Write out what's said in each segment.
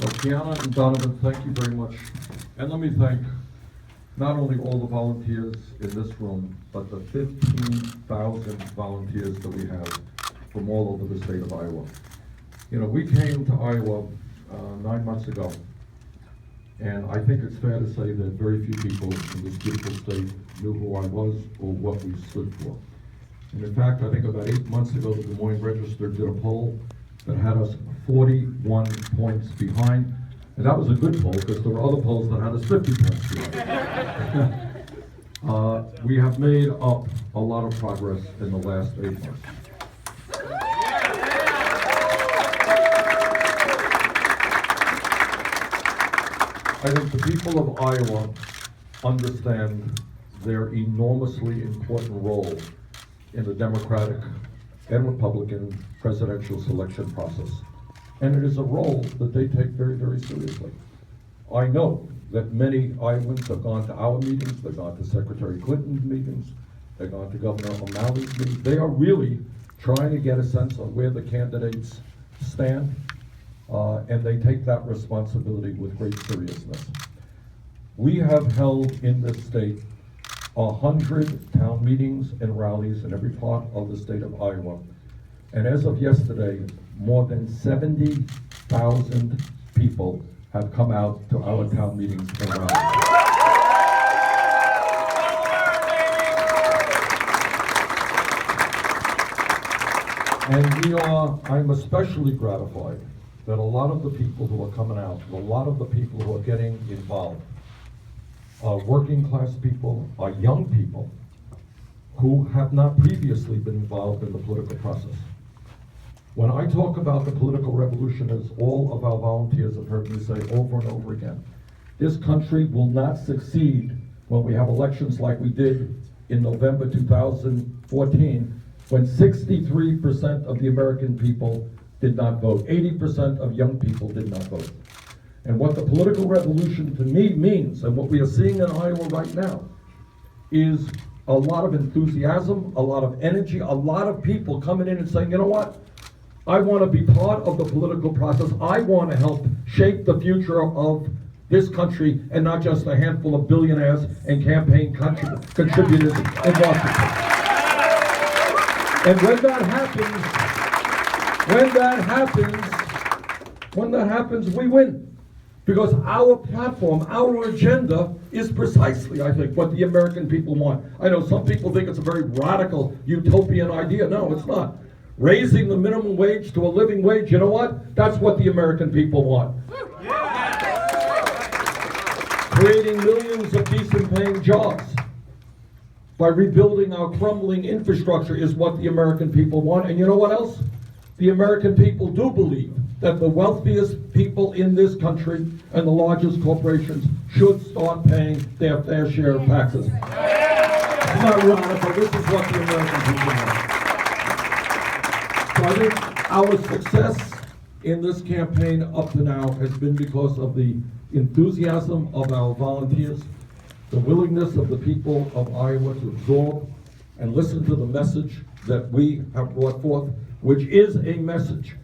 Well, Kiana and Donovan, thank you very much. And let me thank not only all the volunteers in this room, but the 15,000 volunteers that we have from all over the state of Iowa. You know, we came to Iowa 9 months ago, and I think it's fair to say that very few people in this beautiful state knew who I was or what we stood for. And in fact, I think about 8 months ago, the Des Moines Register did a poll that had us 41 points behind. And that was a good poll because there were other polls that had us 50 points behind. We have made up a lot of progress in the last 8 months. I think the people of Iowa understand their enormously important role in the Democratic and Republican presidential selection process. And it is a role that they take very, very seriously. I know that many Iowans have gone to our meetings, they've gone to Secretary Clinton's meetings, they've gone to Governor O'Malley's meetings. They are really trying to get a sense of where the candidates stand, and they take that responsibility with great seriousness. We have held in this state 100 town meetings and rallies in every part of the state of Iowa. And as of yesterday, more than 70,000 people have come out to our town meetings and rallies. And I'm especially gratified that a lot of the people who are coming out, a lot of the people who are getting involved, are working class people, are young people who have not previously been involved in the political process. When I talk about the political revolution, as all of our volunteers have heard me say over and over again, this country will not succeed when we have elections like we did in November 2014, when 63% of the American people did not vote. 80% of young people did not vote. And what the political revolution to me means, and what we are seeing in Iowa right now, is a lot of enthusiasm, a lot of energy, a lot of people coming in and saying, you know what? I want to be part of the political process. I want to help shape the future of this country, and not just a handful of billionaires and campaign contributors in Washington. And when that happens, we win. Because our platform, our agenda is precisely, I think, what the American people want. I know some people think it's a very radical, utopian idea. No, it's not. Raising the minimum wage to a living wage, you know what? That's what the American people want. Creating millions of decent paying jobs by rebuilding our crumbling infrastructure is what the American people want. And you know what else? The American people do believe that the wealthiest people in this country and the largest corporations should start paying their fair share of taxes. It's not radical. This is what the American people want. So I think our success in this campaign up to now has been because of the enthusiasm of our volunteers, the willingness of the people of Iowa to absorb and listen to the message that we have brought forth, which is a message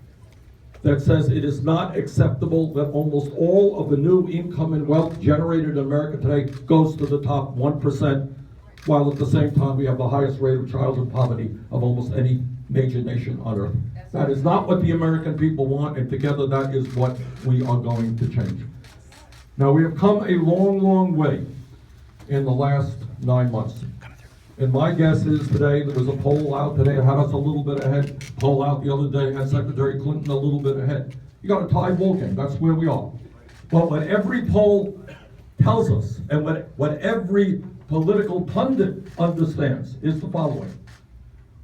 that says it is not acceptable that almost all of the new income and wealth generated in America today goes to the top 1%, while at the same time we have the highest rate of childhood poverty of almost any major nation on earth. That is not what the American people want, and together that is what we are going to change. Now, we have come a long, long way in the last 9 months. And my guess is today, there was a poll out today, it had us a little bit ahead. Poll out the other day had Secretary Clinton a little bit ahead. You got a tie ball game, that's where we are. But what every poll tells us, and what every political pundit understands, is the following.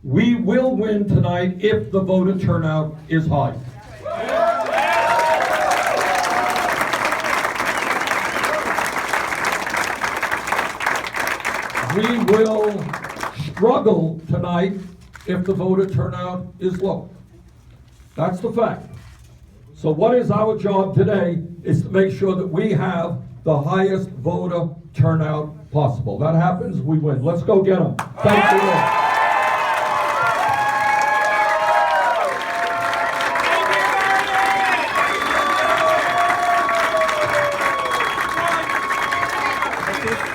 We will win tonight if the voter turnout is high. We will struggle tonight if the voter turnout is low. That's the fact. So what is our job today is to make sure that we have the highest voter turnout possible. That happens, we win. Let's go get them. Thank you all. Caucuses.